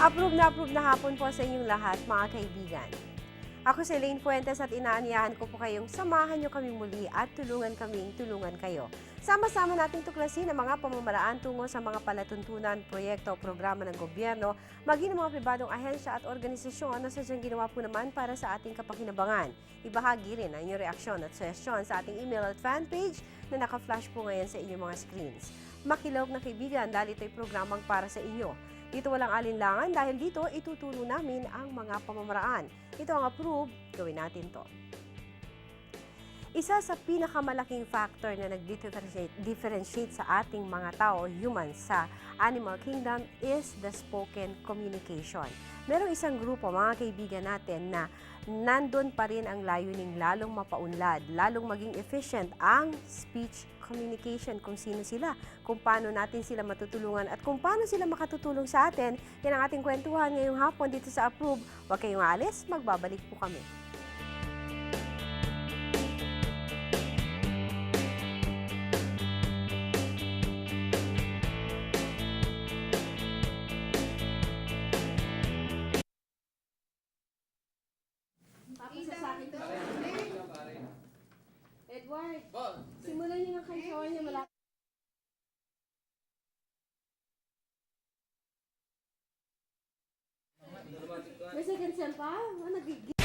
approve na hapon po sa inyong lahat, mga kaibigan. Ako si Elaine Fuentes at inaanyahan ko po kayong samahan nyo kami muli at tulungan kaming tulungan kayo. Sama-sama nating tuklasin ang mga pamamaraan tungo sa mga palatuntunan, proyekto o programa ng gobyerno, maging ng mga pribadong ahensya at organisasyon na sadyang ginawa po naman para sa ating kapakinabangan. Ibahagi rin ang inyong reaksyon at suggestion sa ating email at fanpage na naka-flash po ngayon sa inyong mga screens. Makilahok na kaibigan dahil ito'y programang para sa inyo. Dito walang alinlangan dahil dito ituturo namin ang mga pamamaraan. Ito ang APRUB, gawin natin to. Isa sa pinakamalaking factor na nag-differentiate sa ating mga tao, humans, sa animal kingdom is the spoken communication. Merong isang grupo, mga kaibigan natin, na nandun pa rin ang layuning lalong mapaunlad, lalong maging efficient ang speech communication, kung sino sila, kung paano natin sila matutulungan at kung paano sila makatutulong sa atin. Yan ang ating kwentuhan ngayong hapon dito sa APRUB. Huwag kayong aalis, magbabalik po kami. Edward, simulan niyo ng kansawan niya malapit. May second cell pa? Nagigil.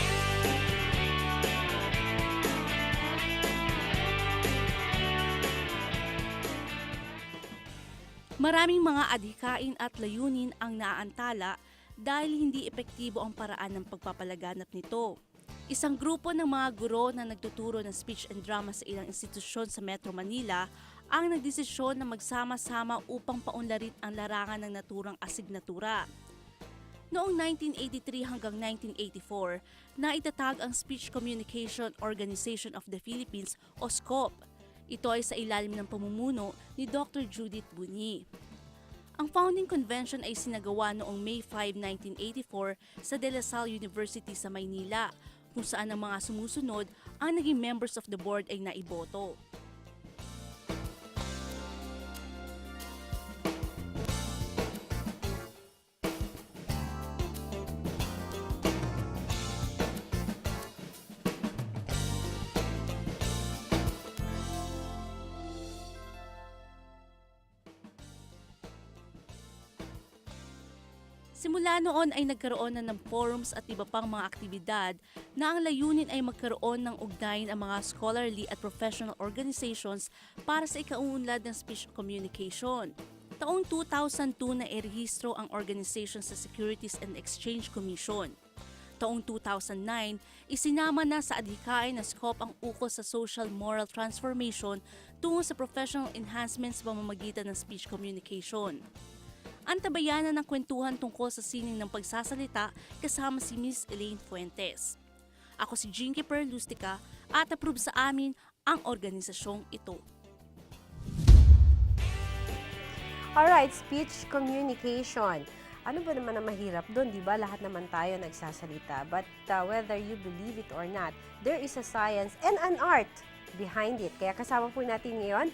Maraming mga adhikain at layunin ang naaantala dahil hindi epektibo ang paraan ng pagpapalaganap nito. Isang grupo ng mga guro na nagtuturo ng speech and drama sa ilang institusyon sa Metro Manila ang nagdesisyon na magsama-sama upang paunlarin ang larangan ng naturang asignatura. Noong 1983 hanggang 1984, naitatag ang Speech Communication Organization of the Philippines o SCOP. Ito ay sa ilalim ng pamumuno ni Dr. Judith Bunyi. Ang founding convention ay sinagawa noong May 5, 1984 sa De La Salle University sa Maynila, kung saan ang mga sumusunod ang naging members of the board ay naiboto. Simula noon ay nagkaroon na ng forums at iba pang mga aktibidad na ang layunin ay magkaroon ng ugnayan ang mga scholarly at professional organizations para sa ikauunlad ng speech communication. Taong 2002 na irehistro ang organization sa Securities and Exchange Commission. Taong 2009, isinama na sa adhikain na SCOP ang ukol sa social moral transformation tungo sa professional enhancements sa pamamagitan ng speech communication. Antabayanan ng kwentuhan tungkol sa sining ng pagsasalita kasama si Ms. Elaine Fuentes. Ako si Jinky Perlustica at approve sa amin ang organisasyong ito. Alright, speech communication. Ano ba naman ang mahirap doon? Di ba lahat naman tayo nagsasalita? But whether you believe it or not, there is a science and an art behind it. Kaya kasama po natin ngayon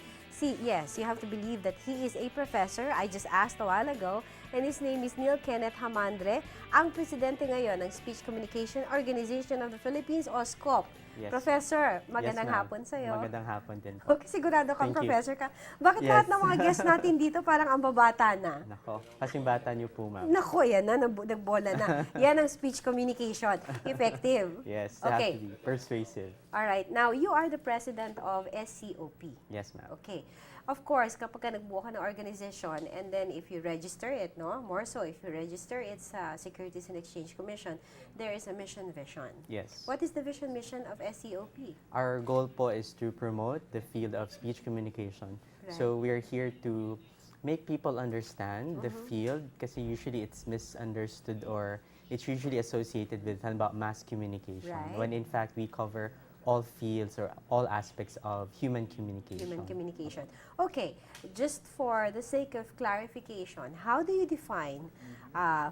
yes, you have to believe that he is a professor. I just asked a while ago, and his name is Neil Kenneth Hamandre, ang presidente ngayon ng Speech Communication Organization of the Philippines o SCOP. Yes. Professor, magandang hapon sa'yo. Magandang hapon din po. Okay, sigurado kang Thank you. professor ka. Bakit Yes. lahat ng mga guests natin dito parang ang babata na? Nako, kasing bata niyo po, ma'am. Nako, yan na, nagbola na. Yan ang speech communication. Effective. Yes, Okay. have to be persuasive. Alright, now you are the president of SCOP. Yes, ma'am. Okay. Of course, kapag ka nagbuo ka ng organization and then if you register it, no? More so, if you register it sa Securities and Exchange Commission, there is a mission vision. Yes. What is the vision mission of SCOP? Our goal po is to promote the field of speech communication. Right. So we're here to make people understand the field kasi usually it's misunderstood or it's usually associated with about mass communication. Right. When in fact we cover all fields or all aspects of human communication. Human communication. Okay, just for the sake of clarification, how do you define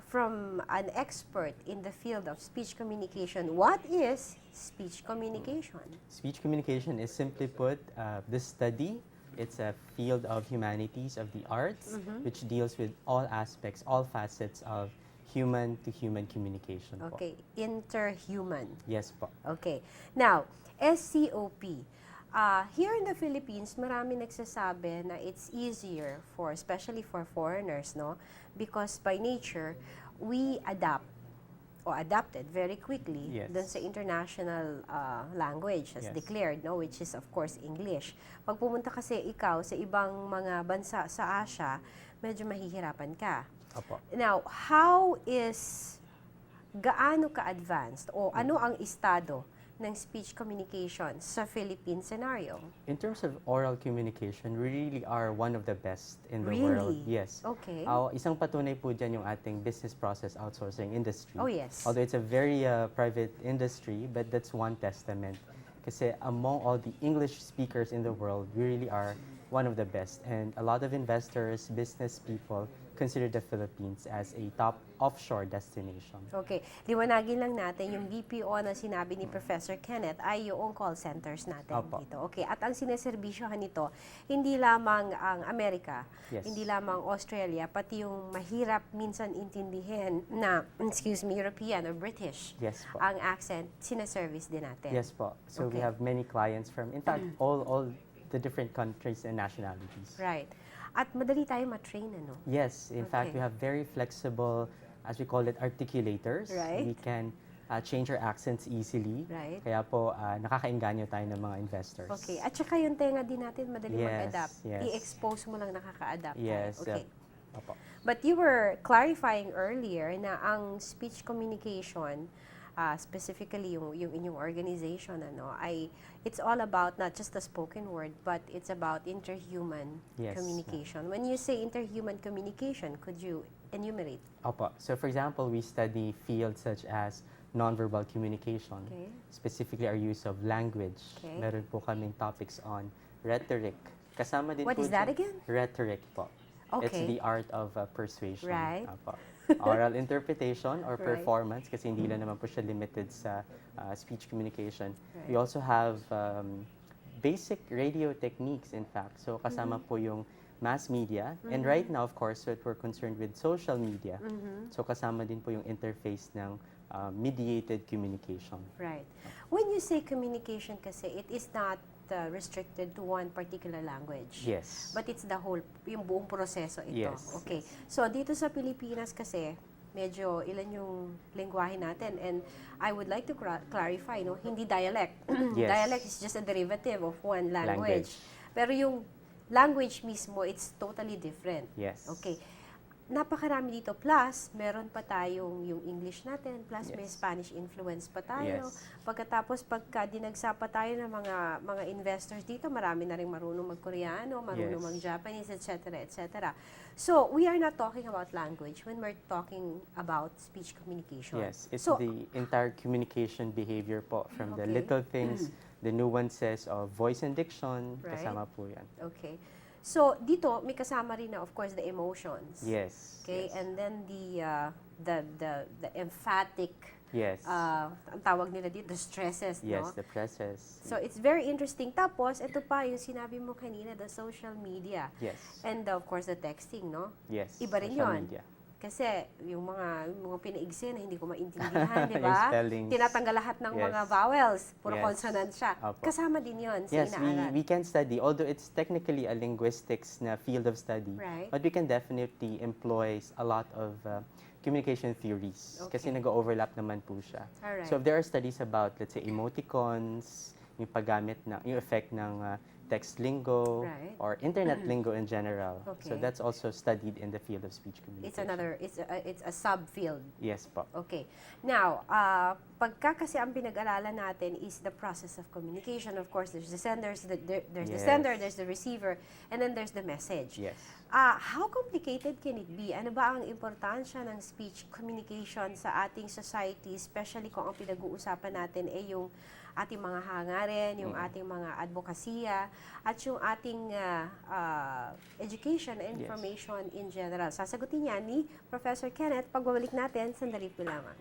from an expert in the field of speech communication, what is speech communication? Speech communication is simply put the study. It's a field of humanities, of the arts, which deals with all aspects, all facets of human-to-human communication po. Okay, interhuman. Yes po. Okay. Now, SCOP. Here in the Philippines, marami nagsasabi na it's easier for, especially for foreigners, no? Because by nature, we adapted very quickly Yes. dun sa international language as Yes. declared, no? Which is of course English. Pag pumunta kasi ikaw sa ibang mga bansa sa Asia, medyo mahihirapan ka. Opo. Now, gaano ka-advanced o ano ang estado ng speech communication sa Philippine scenario? In terms of oral communication, we really are one of the best in the Really? world. Yes. Okay. Isang patunay po dyan yung ating business process outsourcing industry. Oh, yes. Although it's a very private industry, but that's one testament. Kasi among all the English speakers in the world, we really are one of the best. And a lot of investors, business people, consider the Philippines as a top offshore destination. Okay. Liwanagin lang natin, yung BPO na sinabi ni Professor Kenneth ay yung call centers natin Opo. dito. Okay. At ang sineserbisyohan nito, hindi lamang ang Amerika, Yes. hindi lamang Australia, pati yung mahirap minsan intindihin na, European or British, Yes po. ang accent, sineservice din natin. Yes po. So we Okay. have many clients from, in fact, all the different countries and nationalities. Right. At madali tayo matrain, ano? Yes, in fact, Okay. we have very flexible, as we call it, articulators. Right. We can change our accents easily. Right. Kaya po, nakakainganyo tayo ng mga investors. Okay. At saka yung tenga din natin, madali Yes, mag-adapt. yes. I-expose mo lang nakaka-adapt. Yes. Okay. Opo. But you were clarifying earlier na ang speech communication, specifically yung inyong organization, it's all about not just the spoken word, but it's about interhuman Yes, communication. When you say interhuman communication, could you enumerate? Opo. So for example, we study fields such as nonverbal communication, Okay. specifically our use of language. Okay. Meron po kaming topics on rhetoric. Kasama din What po is that dyan- again? Rhetoric po. It's Okay. the art of persuasion. Right. Opo. Oral interpretation or Right. performance, kasi hindi lang naman po siya limited sa speech communication. Right. We also have basic radio techniques, in fact. So kasama po yung mass media. And right now, of course, we're concerned with social media. So kasama din po yung interface ng mediated communication. Right. When you say communication kasi, it is not restricted to one particular language. Yes. But it's the whole, yung buong proseso ito. Yes, Okay. So, dito sa Pilipinas kasi, medyo ilan yung lengguwahe natin. And I would like to clarify, no? Hindi dialect. Yes. Dialect is just a derivative of one language. Language. Pero yung language mismo, it's totally different. Yes. Okay. Napakarami dito. Plus, meron pa tayong yung English natin. Plus, may Yes. Spanish influence pa tayo. Yes. Pagkatapos, pagka dinagsa pa tayo ng mga investors dito, marami na rin marunong mag-Koreano, marunong Yes. mag-Japanese, etc., etc. So, we are not talking about language when we're talking about speech communication. Yes, it's So, the entire communication behavior po, from the Okay. little things, the nuances of voice and diction, Right. kasama po yan. okay. So, dito, may kasama rin na, of course, the emotions. Yes. Okay, yes. and then the emphatic, Yes. ang tawag nila dito, the stresses, Yes, no? the process. So, it's very interesting. Tapos, ito pa yung sinabi mo kanina, the social media. Yes. And of course, the texting, no? Yes. Iba rin social yun. media. Kasi yung mga pinaigsi na hindi ko maintindihan, di Yung ba? spellings. Tinatanggal lahat ng Yes. mga vowels, puro Yes. consonant siya. Opo. Kasama din yun sa Yes, inaaral. we can study, although it's technically a linguistics na field of study, Right. but we can definitely employ a lot of communication theories kasi Okay. nag-overlap naman po siya. Alright. So if there are studies about, let's say, emoticons, yung paggamit ng, yung effect ng text lingo, Right. or internet lingo in general. So Okay. that's also studied in the field of speech communication. It's a subfield. Yes po. Okay. Now, pagka kasi ang pinag-aralan natin is the process of communication. Of course, there's the senders, there's the Yes. sender, there's the receiver, and then there's the message. Yes. How complicated can it be? Ano ba ang importansya ng speech communication sa ating society, especially kung ang pinag-uusapan natin ay yung ating mga hangarin, yung ating mga advokasya, at yung ating education and Yes. information in general. Sasagutin niya ni Professor Kenneth. Pagbabalik natin, sandali po lamang.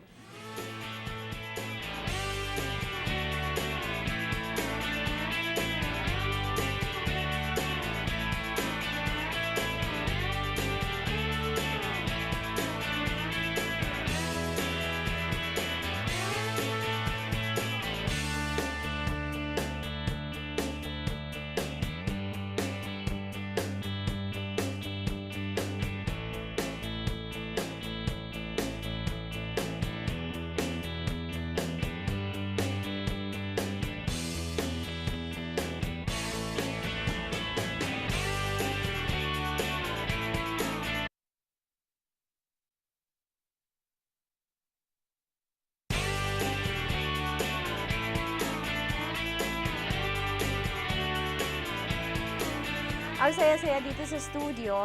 Ang saya-saya dito sa studio,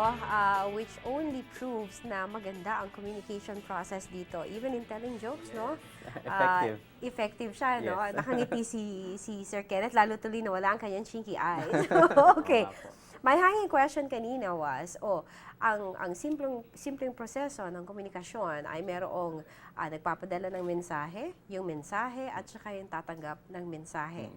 which only proves na maganda ang communication process dito. Even in telling jokes, no? Effective. Effective siya, no? Yes. Nakangiti si Sir Kenneth, lalo tuloy na wala ang kanyang chinky eyes. Okay. My hanging question kanina was, ang simpleng proseso ng komunikasyon ay merong nagpapadala ng mensahe, yung mensahe, at saka yung tatanggap ng mensahe.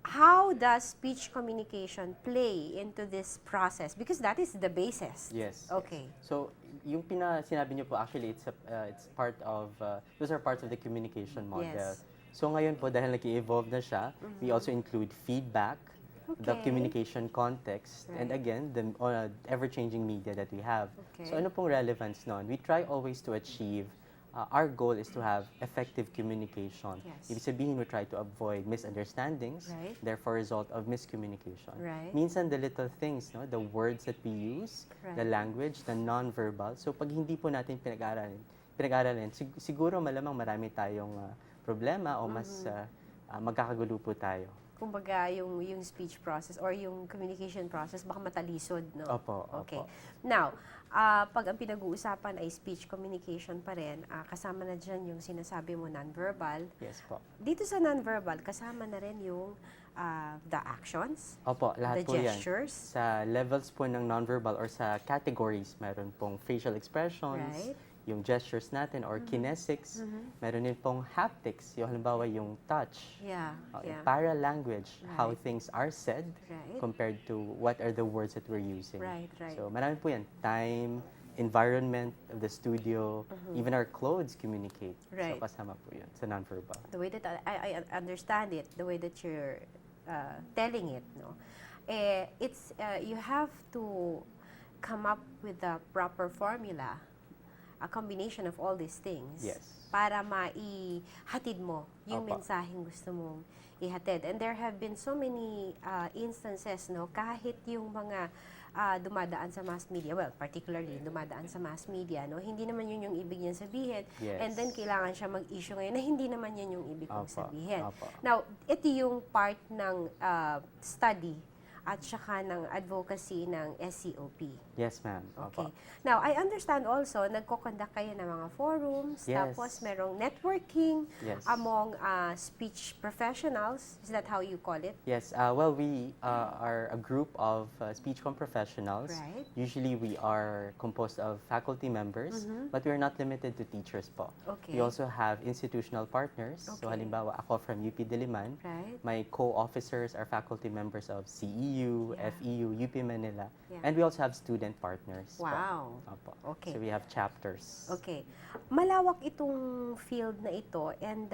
How does speech communication play into this process? Because that is the basis. Yes. Okay. Yes. So, yung sinabi niyo po, actually, it's part of, those are parts of the communication model. Yes. So, ngayon po, dahil nag-evolve na siya, we also include feedback, the Okay. communication context, and Right. again, the ever-changing media that we have. Okay. So, ano pong relevance nun? We try always to achieve, our goal is to have effective communication. Yes. Ibig sabihin, we try to avoid misunderstandings, Right. therefore result of miscommunication. Right. Minsan, the little things, no? The words that we use, the Right. language, the non-verbal. So, pag hindi po natin pinag-aralan, siguro malamang marami tayong problema o mas magkakagulo po tayo. Kumbaga, yung speech process or yung communication process, baka matalisod, no? Opo, Okay. opo. Now, pag ang pinag-uusapan ay speech communication pa rin, kasama na dyan yung sinasabi mo non-verbal. Yes po. Dito sa non-verbal, kasama na rin yung the actions, Opo, lahat the po yan. gestures. Sa levels po ng non-verbal or sa categories, meron pong facial expressions, Right. yung gestures natin or kinesics, meron din pong haptics, yung halimbawa yung touch, Yeah, yeah. para-language, how Right. things are said Right. compared to what are the words that we're using. Right, right. So marami po yan. Time, environment of the studio, even our clothes communicate. Right. So kasama po yun sa non-verbal. The way that I understand it, the way that you're telling it, no, it's you have to come up with the proper formula, a combination of all these things, Yes. para maihatid mo yung Opo. mensaheng gusto mong ihatid. And there have been so many instances, no, kahit yung mga dumadaan sa mass media, well, particularly dumadaan sa mass media, no, hindi naman yun yung ibig niyang sabihin. Yes. And then kailangan siya mag-issue ngayon na hindi naman yan yung ibig kong Opo, sabihin. opo. Now, ito yung part ng study at saka ng advocacy ng SCOP. Yes, ma'am. Okay. Opo. Now, I understand also, nagko-conduct kayo ng mga forums, Yes. tapos merong networking Yes. among speech professionals. Is that how you call it? Yes, well, we are a group of speech-com professionals. Right. Usually, we are composed of faculty members, but we are not limited to teachers po. Okay. We also have institutional partners. So, Okay. halimbawa, ako from UP Diliman. Right. My co-officers are faculty members of CEU, Yeah. FEU, UP Manila. Yeah. And we also have student partners po. Wow. Opo. Okay. So, we have chapters. Okay. Malawak itong field na ito and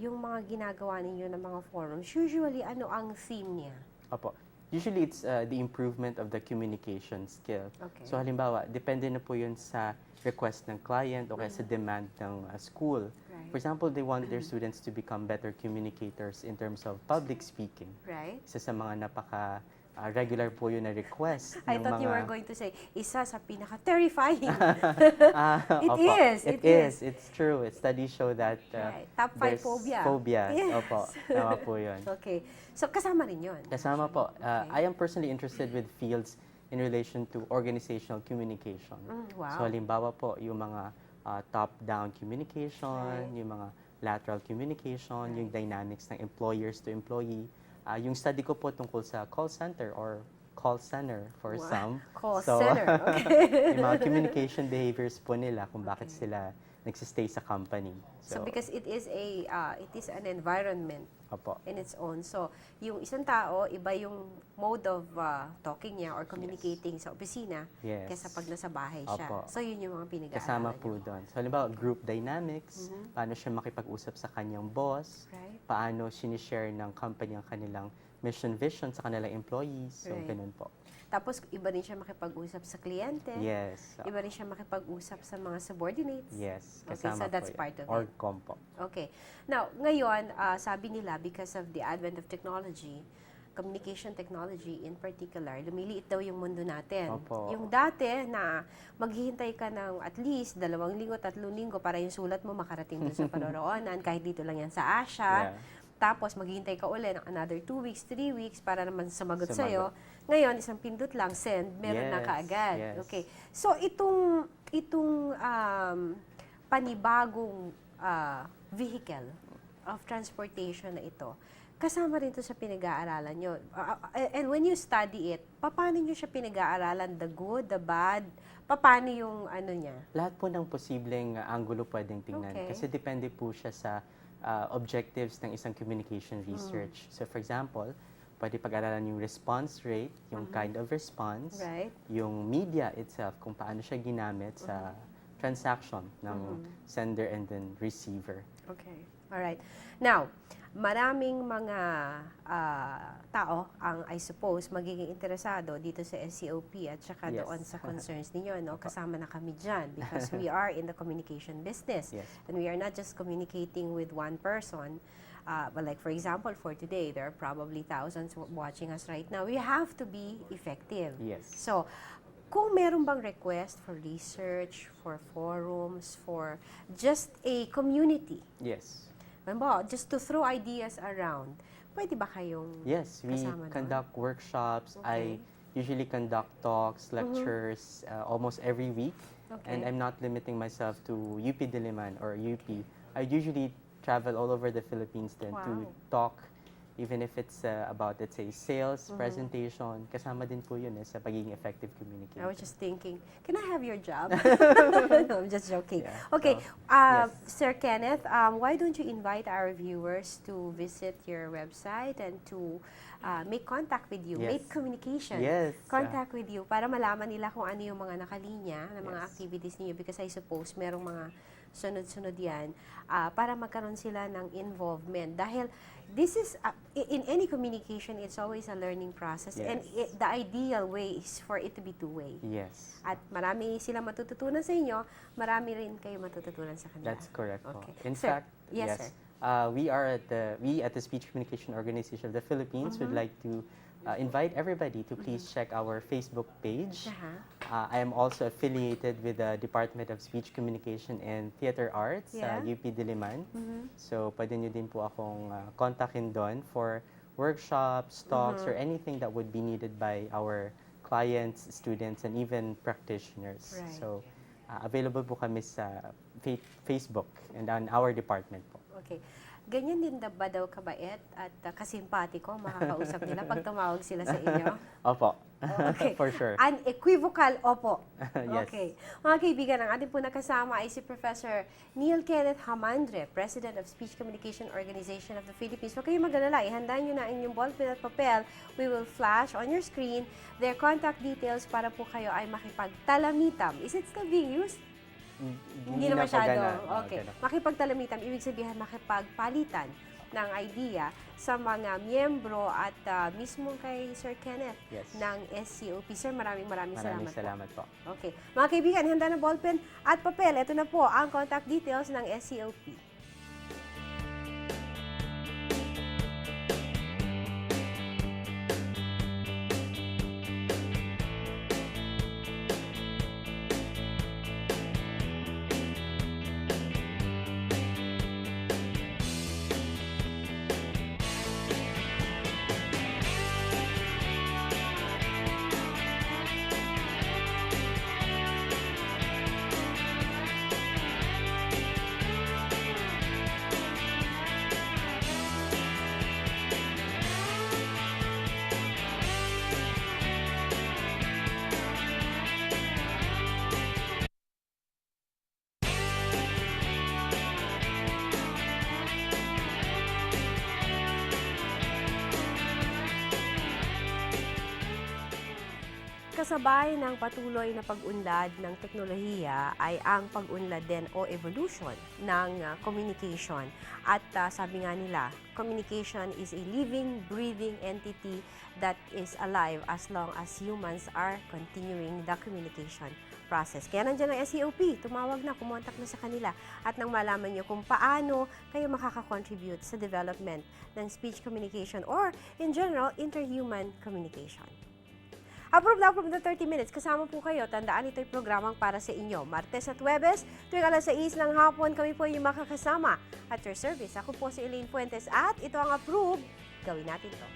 yung mga ginagawa ninyo ng mga forums, usually ano ang theme niya? Opo. Usually, it's the improvement of the communication skill. Okay. So, halimbawa, depende na po yun sa request ng client o kaya sa demand ng school. Right. For example, they want their students to become better communicators in terms of public speaking. Right? Isa sa mga regular po yun na request. I ng thought you mga- were going to say, isa sa pinaka-terrifying. It Opo. is, it is. It's true. Studies show that Right. Top 5 there's phobia. Phobia. Yes. Opo. Tama po yun. Okay. So, kasama rin yun. Kasama po. Okay. I am personally interested with fields in relation to organizational communication. Wow. So halimbawa po, yung mga top-down communication, Right. yung mga lateral communication, Right. yung dynamics ng employers to employee. Yung study ko po tungkol sa call center or call center for Wow. some. Call So, center. Okay. yung mga communication behaviors po nila kung bakit Okay. sila nagsistay sa company. So, because it is an environment Opo. in its own. So, yung isang tao, iba yung mode of talking niya or communicating sa opisina Yes. kaysa pag nasa bahay siya. Opo. So, yun yung mga pinag-aaralan Kasama po niyo. doon. So, halimbawa, group dynamics, paano siya makipag-usap sa kanyang boss, Right? paano sinishare ng company ang kanilang mission vision sa kanilang employees. So, Right. ganun po. Tapos, iba rin siya makipag-usap sa kliyente. Yes. Iba rin siya makipag-usap sa mga subordinates. Yes. Okay, Kasama so that's po part of it. Orgcom po. Okay. Now, ngayon, sabi nila, because of the advent of technology, communication technology in particular, lumiliit daw yung mundo natin. Opo. Yung dati na maghihintay ka ng at least 2 linggo, 3 linggo para yung sulat mo makarating dun sa paroroonan, kahit dito lang yan sa Asia. Yeah. tapos maghihintay ka uli ng another 2 weeks, 3 weeks para naman sumagot Sumagot. sa'yo. Ngayon, isang pindot lang, send, meron na Yes, kaagad. yes. Okay. So, itong panibagong vehicle of transportation na ito, kasama rin to sa pinag-aaralan nyo. And when you study it, paano nyo siya pinag-aaralan? The good, the bad? Paano yung ano niya? Lahat po ng posibleng anggulo pwedeng tingnan. Okay. Kasi depende po siya sa objectives ng isang communication research. So for example, pwede pag-aralan yung response rate, yung kind of response, Right. yung media itself, kung paano siya ginamit sa transaction ng sender and then receiver. Okay. Alright. Now, maraming mga tao ang, I suppose, magiging interesado dito sa SCOP at saka Yes. doon sa concerns ninyo, no? Kasama na kami dyan because we are in the communication business. Yes. And we are not just communicating with one person. But like, for example, for today, there are probably thousands watching us right now. We have to be effective. Yes. So, kung meron bang request for research, for forums, for just a community, Yes. just to throw ideas around, pwede ba kayong Yes, we kasama doon? conduct workshops. Okay. I usually conduct talks, lectures almost every week. Okay. And I'm not limiting myself to UP Diliman or UP. I usually travel all over the Philippines then to Wow. talk, even if it's about, let's say, sales, presentation. Kasama din po yun sa pagiging effective I communicator. was just thinking, can I have your job? No, I'm just joking. Yeah, Okay, so, yes. Sir Kenneth, why don't you invite our viewers to visit your website and to make contact with you, Yes. make communication, Yes. contact with you para malaman nila kung ano yung mga nakalinya na mga Yes. activities niyo because I suppose merong mga sunod-sunod yan para magkaroon sila ng involvement dahil this is in any communication it's always a learning process and Yes. the ideal way is for it to be two-way. Yes. At marami sila matututunan sa inyo, marami rin kayo matututunan sa kanila. That's correct po. Okay. In Sir, fact, yes, sir. we at the Speech Communication Organization of the Philippines would like to invite everybody to please check our Facebook page. I am also affiliated with the Department of Speech Communication and Theater Arts sa Yeah. UP Diliman. So pwede nyo din po akong kontakin doon for workshops, talks, or anything that would be needed by our clients, students, and even practitioners. Right. So available po kami sa Facebook and on our department po. Okay. Ganyan din ba daw kabait at kasimpatiko makakausap nila pag tumawag sila sa inyo? Opo. Okay. For sure. Unequivocal, opo. Yes. Okay. Mga kaibigan, ang ating po nakasama ay si Professor Neil Kenneth Hamandre, President of Speech Communication Organization of the Philippines. Huwag kayong mag-alala, ihanda nyo na inyong ballpen at papel. We will flash on your screen their contact details para po kayo ay makipagtalamitam. Is it still being used? Hindi na po masyado. ganun. Okay. Ganun. Makipagtalamitan, ibig sabihin makipagpalitan ng idea sa mga miyembro at mismo kay Sir Kenneth Yes. ng SCOP. Sir, maraming Maraming salamat salamat po. Okay. Mga kaibigan, handa na ballpen at papel. Ito na po ang contact details ng SCOP. Kasabay ng patuloy na pag-unlad ng teknolohiya ay ang pag-unlad din o evolution ng communication. At sabi nga nila, communication is a living, breathing entity that is alive as long as humans are continuing the communication process. Kaya nandiyan ang SCOP, tumawag na, kumontak na sa kanila at nang malaman nyo kung paano kayo makaka-contribute sa development ng speech communication or in general, interhuman communication. Approve na 30 minutes. Kasama po kayo. Tandaan, ito'y programang para sa inyo. Martes at Huwebes, tuwing alas 6 ng hapon, kami po yung makakasama. At your service, ako po si Elaine Fuentes at ito ang Approve. Gawin natin to.